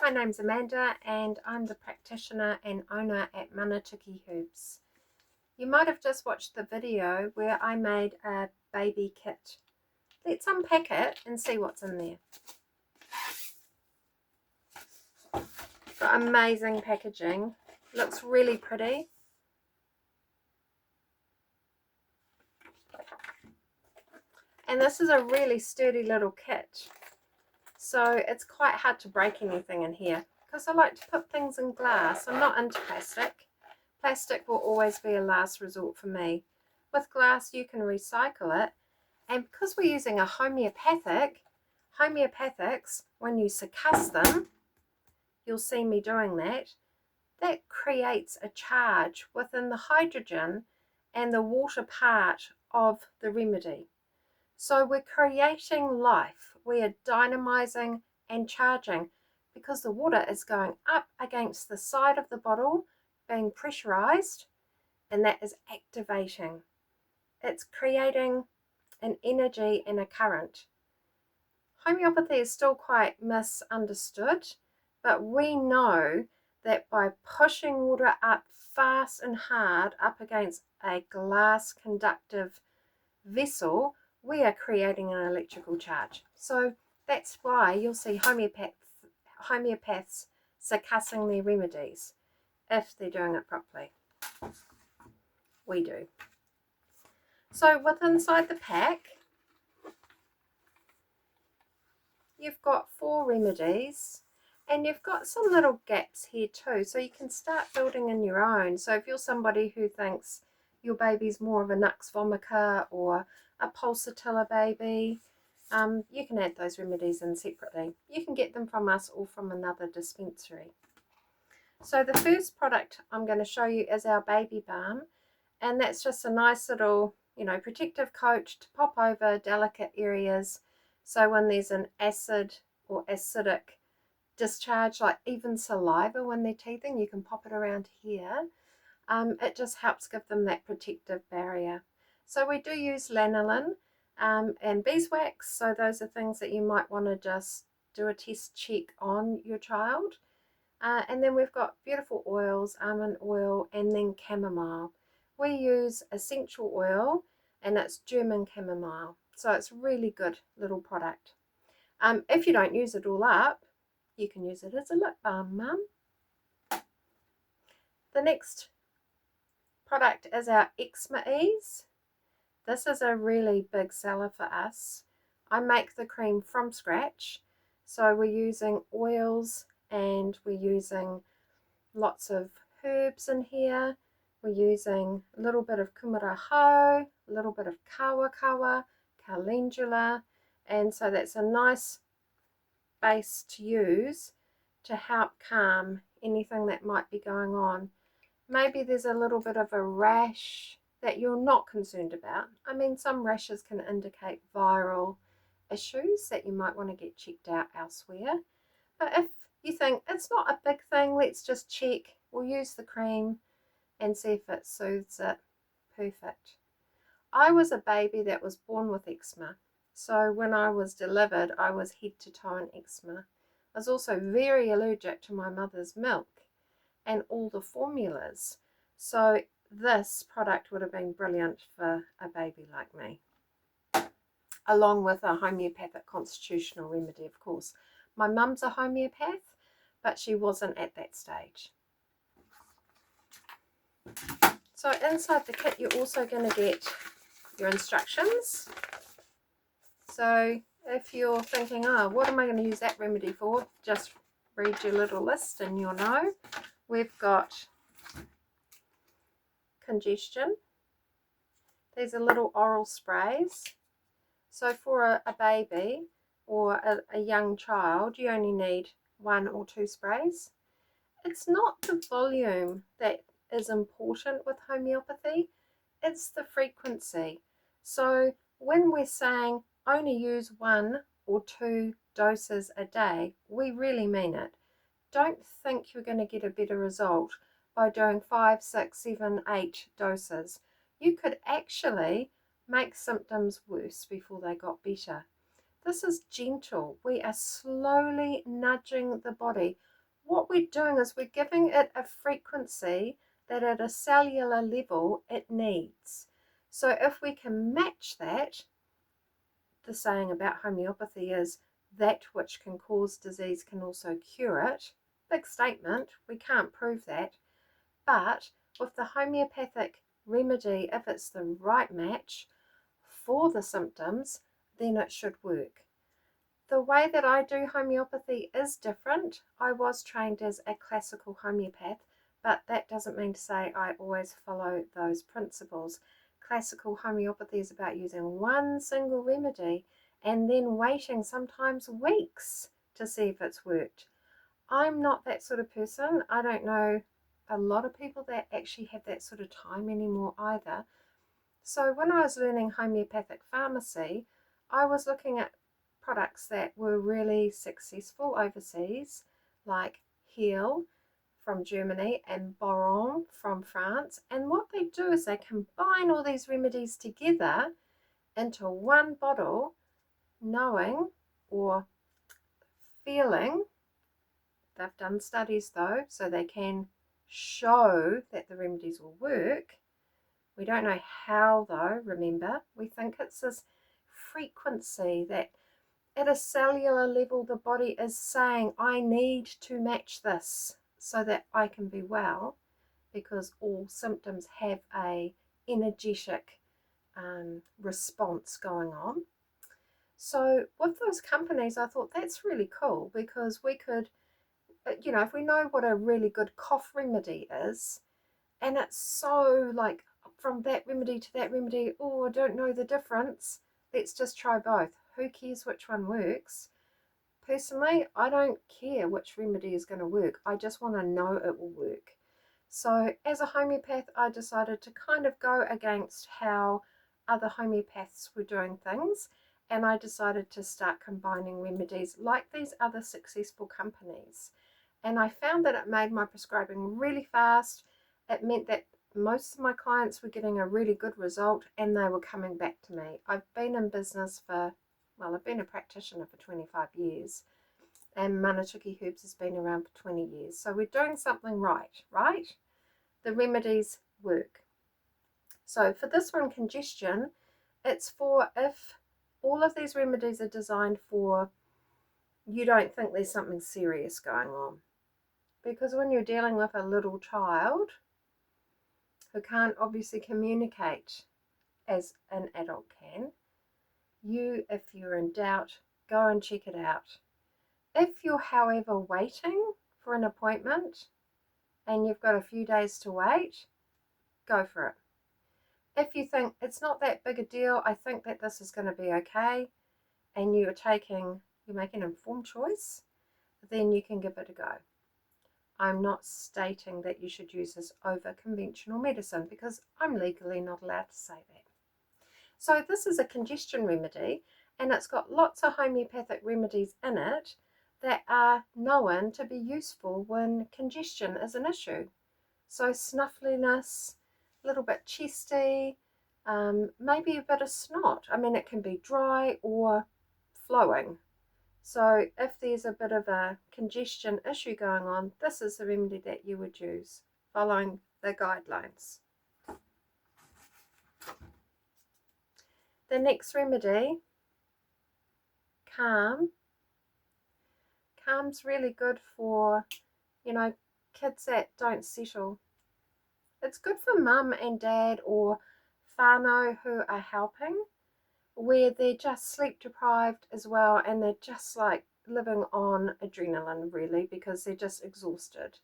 My name's Amanda and I'm the practitioner and owner at Manatuki Herbs. You might have just watched the video where I made a baby kit. Let's unpack it and see what's in there. Got amazing packaging, looks really pretty. And this is a really sturdy little kit. So it's quite hard to break anything in here because I like to put things in glass. I'm not into plastic. Plastic will always be a last resort for me. With glass you can recycle it, and because we're using a homeopathics, when you succuss them, you'll see me doing that creates a charge within the hydrogen and the water part of the remedy. So we're creating life, we are dynamizing and charging because the water is going up against the side of the bottle, being pressurized, and that is activating. It's creating an energy and a current. Homeopathy is still quite misunderstood, but we know that by pushing water up fast and hard up against a glass conductive vessel, we are creating an electrical charge. So that's why you'll see homeopaths succussing their remedies if they're doing it properly. We do. So with inside the pack, you've got 4 remedies and you've got some little gaps here too, so you can start building in your own. So if you're somebody who thinks your baby's more of a nux vomica or a pulsatilla baby, you can add those remedies in separately. You can get them from us or from another dispensary. So the first product I'm going to show you is our baby balm, and that's just a nice little, protective coat to pop over delicate areas. So when there's an acid or acidic discharge, like even saliva when they're teething, you can pop it around here. It just helps give them that protective barrier. So we do use lanolin and beeswax, so those are things that you might want to just do a test check on your child. And then we've got beautiful oils, almond oil, and then chamomile. We use essential oil and it's German chamomile, so it's a really good little product. If you don't use it all up, you can use it as a lip balm, Mum. The next product is our Eczema Ease. This is a really big seller for us. I make the cream from scratch, so we're using oils and we're using lots of herbs in here. We're using a little bit of kumara hau, a little bit of kawa, calendula, and so that's a nice base to use to help calm anything that might be going on. Maybe there's a little bit of a rash that you're not concerned about. I mean, some rashes can indicate viral issues that you might want to get checked out elsewhere. But if you think it's not a big thing, let's just check. We'll use the cream and see if it soothes it. Perfect. I was a baby that was born with eczema. So when I was delivered, I was head to toe in eczema. I was also very allergic to my mother's milk and all the formulas. So this product would have been brilliant for a baby like me, along with a homeopathic constitutional remedy, of course. My mum's a homeopath, but she wasn't at that stage. So inside the kit, you're also going to get your instructions. So if you're thinking, oh, what am I going to use that remedy for? Just read your little list and you'll know. We've got congestion. These are little oral sprays. So for a baby or a young child, you only need 1 or 2 sprays. It's not the volume that is important with homeopathy, it's the frequency. So when we're saying only use 1 or 2 doses a day, we really mean it. Don't think you're going to get a better result by doing 5, 6, 7, 8 doses. You could actually make symptoms worse before they got better. This is gentle. We are slowly nudging the body what we're doing is we're giving it a frequency that at a cellular level it needs. So if we can match that, the saying about homeopathy is that which can cause disease can also cure it. Big statement, we can't prove that. But with the homeopathic remedy, if it's the right match for the symptoms, then it should work. The way that I do homeopathy is different. I was trained as a classical homeopath, but that doesn't mean to say I always follow those principles. Classical homeopathy is about using one single remedy and then waiting sometimes weeks to see if it's worked. I'm not that sort of person. I don't know a lot of people that actually have that sort of time anymore either. So when I was learning homeopathic pharmacy, I was looking at products that were really successful overseas, like Heal from Germany and Boron from France. And what they do is they combine all these remedies together into one bottle, knowing or feeling, they've done studies though, so they can show that the remedies will work. We don't know how though, remember. We think it's this frequency that at a cellular level the body is saying, I need to match this so that I can be well, because all symptoms have a energetic response going on. So with those companies, I thought that's really cool, because we could, if we know what a really good cough remedy is, and it's so like from that remedy to that remedy, oh, I don't know the difference, let's just try both. Who cares which one works? Personally, I don't care which remedy is going to work. I just want to know it will work. So as a homeopath, I decided to kind of go against how other homeopaths were doing things, and I decided to start combining remedies like these other successful companies. And I found that it made my prescribing really fast. It meant that most of my clients were getting a really good result, and they were coming back to me. I've been in business for, well, I've been a practitioner for 25 years, and Manatuki Herbs has been around for 20 years. So we're doing something right, right? The remedies work. So for this one, congestion, it's for if all of these remedies are designed for you don't think there's something serious going on. Because when you're dealing with a little child who can't obviously communicate as an adult can, if you're in doubt, go and check it out. If you're, however, waiting for an appointment and you've got a few days to wait, go for it. If you think it's not that big a deal, I think that this is going to be okay, and you're making an informed choice, then you can give it a go. I'm not stating that you should use this over conventional medicine, because I'm legally not allowed to say that. So this is a congestion remedy, and it's got lots of homeopathic remedies in it that are known to be useful when congestion is an issue. So snuffliness, a little bit chesty, maybe a bit of snot. I mean, it can be dry or flowing. So if there's a bit of a congestion issue going on, this is the remedy that you would use, following the guidelines. The next remedy, calm. Calm's really good for, kids that don't settle. It's good for mum and dad or whānau who are helping, where they're just sleep deprived as well, and they're just like living on adrenaline really, because they're just exhausted.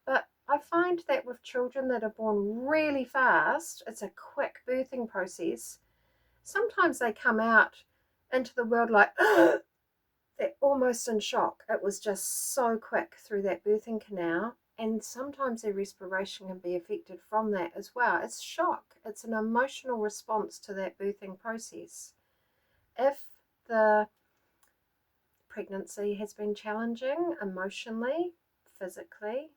But I find that with children that are born really fast, it's a quick birthing process. Sometimes they come out into the world like, ugh, they're almost in shock. It was just so quick through that birthing canal, and sometimes their respiration can be affected from that as well. It's shock. It's an emotional response to that birthing process. If the pregnancy has been challenging emotionally, physically,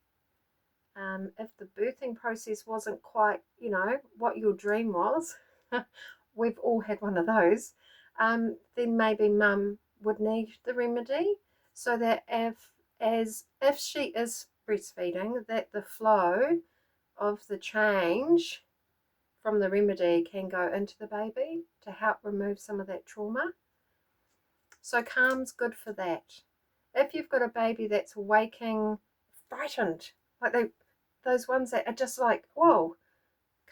if the birthing process wasn't quite, what your dream was, we've all had one of those, then maybe mum would need the remedy, so that if as if she is breastfeeding, that the flow of the change from the remedy can go into the baby to help remove some of that trauma. So calm's good for that. If you've got a baby that's waking frightened, like those ones that are just like, whoa,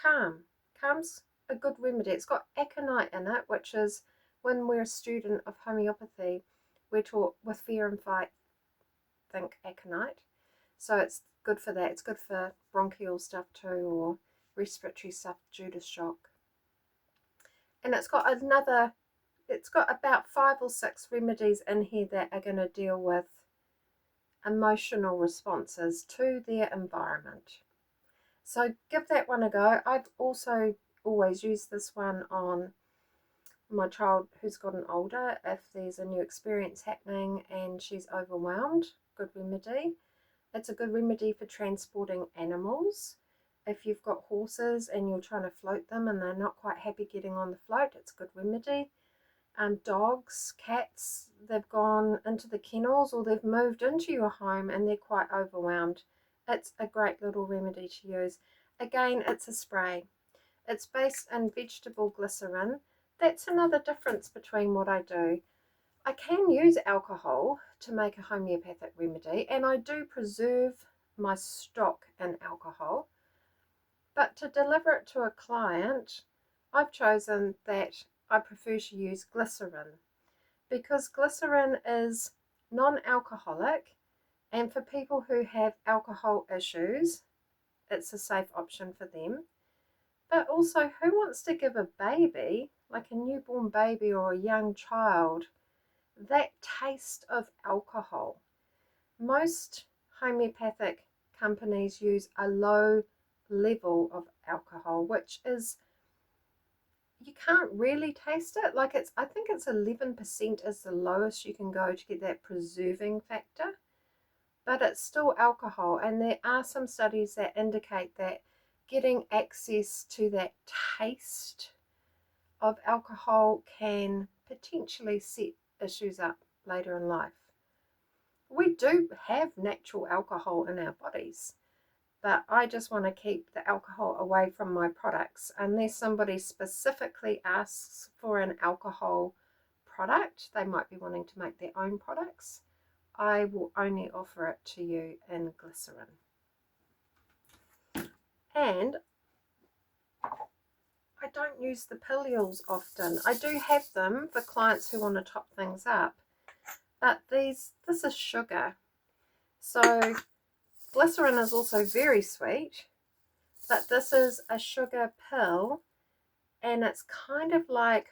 calm's a good remedy. It's got aconite in it, which is, when we're a student of homeopathy, we're taught with fear and fight, think aconite. So it's good for that. It's good for bronchial stuff too, or respiratory stuff due to shock. And it's got about 5 or 6 remedies in here that are going to deal with emotional responses to their environment. So give that one a go. I've also always used this one on my child who's gotten older. If there's a new experience happening and she's overwhelmed, good remedy. It's a good remedy for transporting animals. If you've got horses and you're trying to float them and they're not quite happy getting on the float, it's a good remedy. Dogs, cats, they've gone into the kennels or they've moved into your home and they're quite overwhelmed. It's a great little remedy to use. Again, it's a spray. It's based in vegetable glycerin. That's another difference between what I do. I can use alcohol to make a homeopathic remedy, and I do preserve my stock in alcohol. But to deliver it to a client, I've chosen that I prefer to use glycerin, because glycerin is non-alcoholic, and for people who have alcohol issues, it's a safe option for them. But also, who wants to give a baby, like a newborn baby or a young child, that taste of alcohol? Most homeopathic companies use a low level of alcohol, which is, you can't really taste it. Like, I think it's 11% is the lowest you can go to get that preserving factor, but it's still alcohol. And there are some studies that indicate that getting access to that taste of alcohol can potentially set issues up later in life. We do have natural alcohol in our bodies, but I just want to keep the alcohol away from my products. Unless somebody specifically asks for an alcohol product, they might be wanting to make their own products, I will only offer it to you in glycerin. And I don't use the pillules often. I do have them for clients who want to top things up, but this is sugar. So glycerin is also very sweet, but this is a sugar pill, and it's kind of like,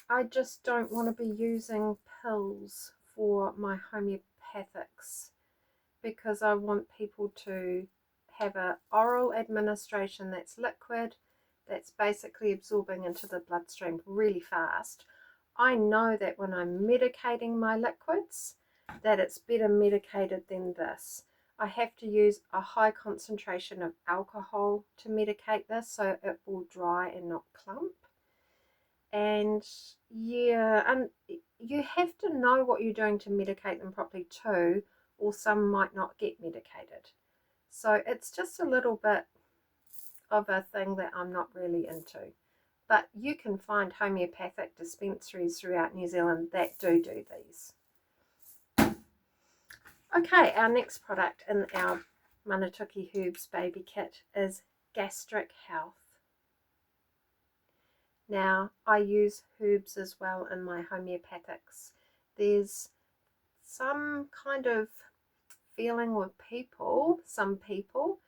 I just don't want to be using pills for my homeopathics, because I want people to have an oral administration that's liquid, that's basically absorbing into the bloodstream really fast. I know that when I'm medicating my liquids, that it's better medicated than this. I have to use a high concentration of alcohol to medicate this, so it will dry and not clump. And yeah, and you have to know what you're doing to medicate them properly too, or some might not get medicated. So it's just a little bit of a thing that I'm not really into. But you can find homeopathic dispensaries throughout New Zealand that do these. Okay, our next product in our Manatuki Herbs Baby Kit is Gastric Health. Now, I use herbs as well in my homeopathics. There's some kind of feeling with some people,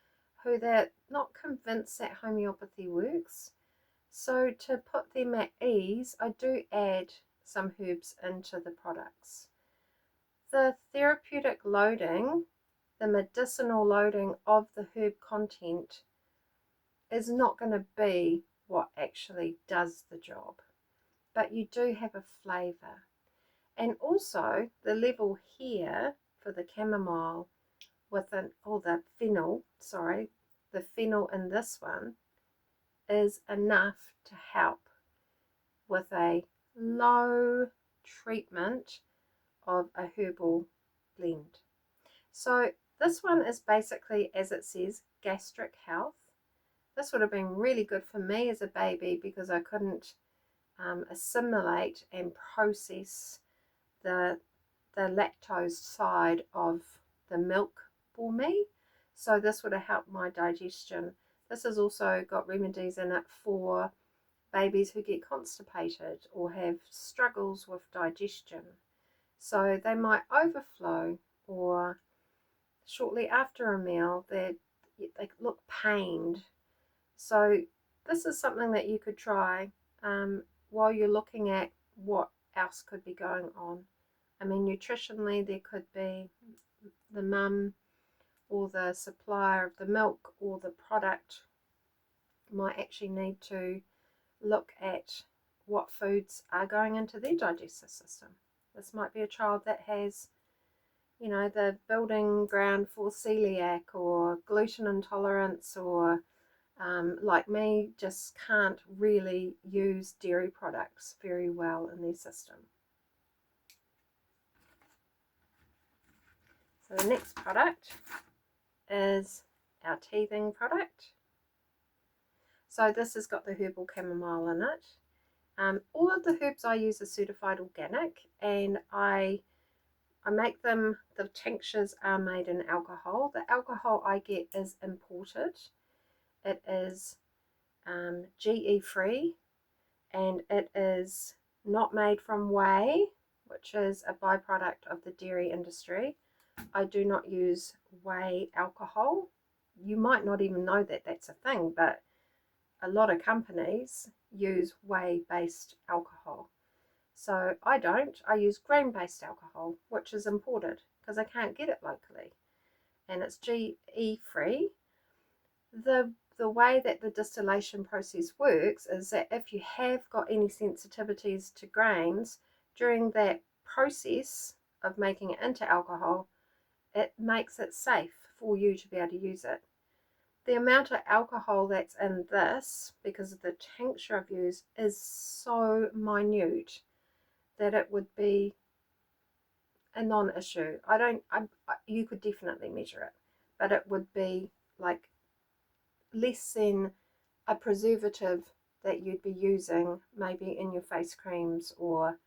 who they're not convinced that homeopathy works. So to put them at ease, I do add some herbs into the products. The therapeutic loading, the medicinal loading of the herb content is not going to be what actually does the job, but you do have a flavour. And also the level here for the chamomile the fennel in this one is enough to help with a low treatment of a herbal blend. So this one is basically, as it says, gastric health. This would have been really good for me as a baby because I couldn't assimilate and process the lactose side of the milk for me. So this would have helped my digestion. This has also got remedies in it for babies who get constipated or have struggles with digestion. So they might overflow, or shortly after a meal they look pained. So this is something that you could try while you're looking at what else could be going on. I mean, nutritionally, there could be the mum or the supplier of the milk or the product might actually need to look at what foods are going into their digestive system. This might be a child that has, you know, the building ground for celiac or gluten intolerance, or like me, just can't really use dairy products very well in their system. So the next product is our teething product. So this has got the herbal chamomile in it. All of the herbs I use are certified organic, and I make them, the tinctures are made in alcohol. The alcohol I get is imported. It is GE free, and it is not made from whey, which is a byproduct of the dairy industry. I do not use whey alcohol. You might not even know that that's a thing, but a lot of companies use whey-based alcohol. So I don't. I use grain-based alcohol, which is imported because I can't get it locally. And it's GE free. The way that the distillation process works is that if you have got any sensitivities to grains, during that process of making it into alcohol, it makes it safe for you to be able to use it. The amount of alcohol that's in this, because of the tincture I've used, is so minute that it would be a non-issue. You could definitely measure it, but it would be like less than a preservative that you'd be using maybe in your face creams or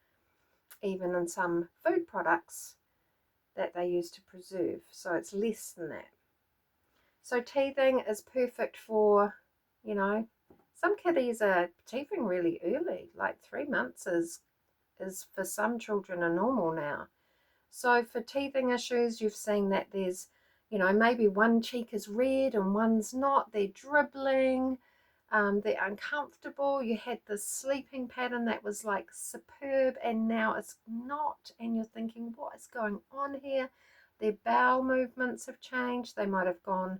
even in some food products that they use to preserve. So it's less than that. So teething is perfect for, you know, some kiddies are teething really early, like 3 months is for some children are normal now. So for teething issues, you've seen that there's, you know, maybe one cheek is red and one's not, they're dribbling, they're uncomfortable. You had this sleeping pattern that was like superb and now it's not, and you're thinking, what is going on here? Their bowel movements have changed. They might have gone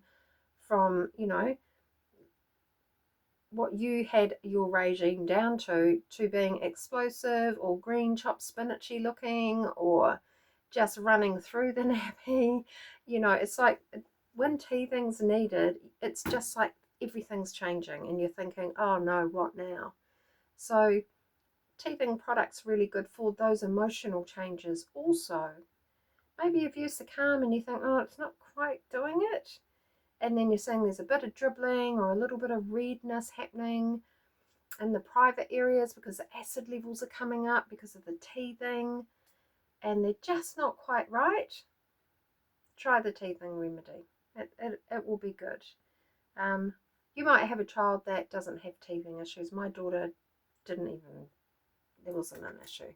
from, you know, what you had your regime down to being explosive or green chopped spinachy looking or just running through the nappy. You know, it's like when teething's needed, it's just like everything's changing and you're thinking, oh no, what now? So teething products really good for those emotional changes also. Maybe you've used the calm and you think, oh, it's not quite doing it, and then you're saying there's a bit of dribbling or a little bit of redness happening in the private areas because the acid levels are coming up because of the teething and they're just not quite right, try the teething remedy. It will be good. You might have a child that doesn't have teething issues. My daughter didn't even, there wasn't an issue.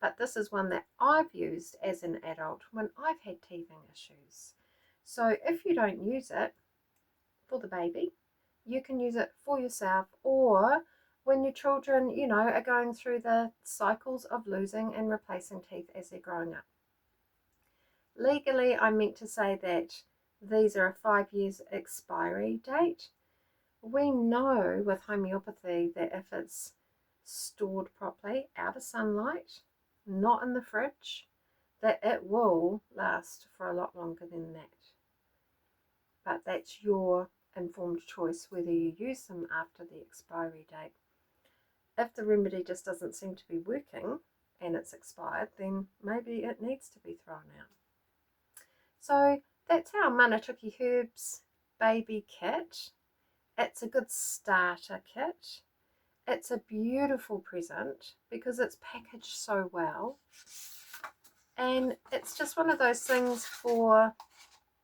But this is one that I've used as an adult when I've had teething issues. So if you don't use it for the baby, you can use it for yourself, or when your children, you know, are going through the cycles of losing and replacing teeth as they're growing up. Legally, I meant to say that these are a 5 years expiry date. We know with homeopathy that if it's stored properly out of sunlight, not in the fridge, that it will last for a lot longer than that. But that's your informed choice whether you use them after the expiry date. If the remedy just doesn't seem to be working, and it's expired, then maybe it needs to be thrown out. So that's our Manatuki Herbs Baby Kit. It's a good starter kit. It's a beautiful present because it's packaged so well. And it's just one of those things for,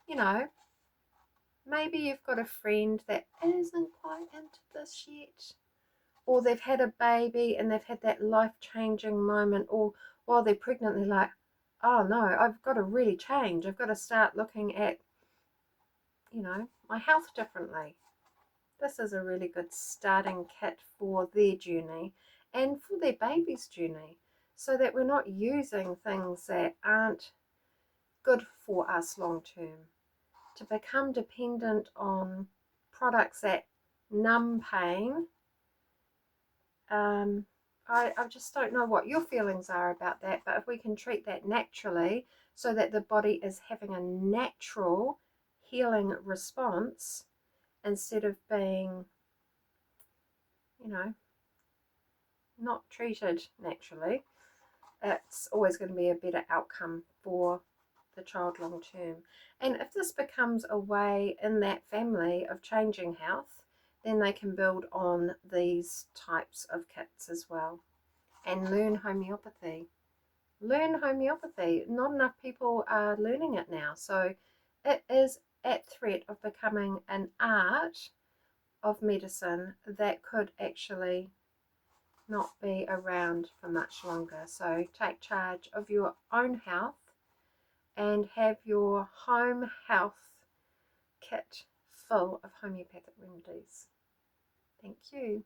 you know, maybe you've got a friend that isn't quite into this yet, or they've had a baby and they've had that life-changing moment, or while they're pregnant they're like, oh no, I've got to really change. I've got to start looking at, you know, my health differently. This is a really good starting kit for their journey and for their baby's journey, so that we're not using things that aren't good for us long term. To become dependent on products that numb pain, I just don't know what your feelings are about that, but if we can treat that naturally so that the body is having a natural healing response instead of being, you know, not treated naturally, it's always going to be a better outcome for the child long term. And if this becomes a way in that family of changing health, then they can build on these types of kits as well and learn homeopathy. Learn homeopathy. Not enough people are learning it now, so it is at threat of becoming an art of medicine that could actually not be around for much longer. So take charge of your own health and have your home health kit full of homeopathic remedies. Thank you.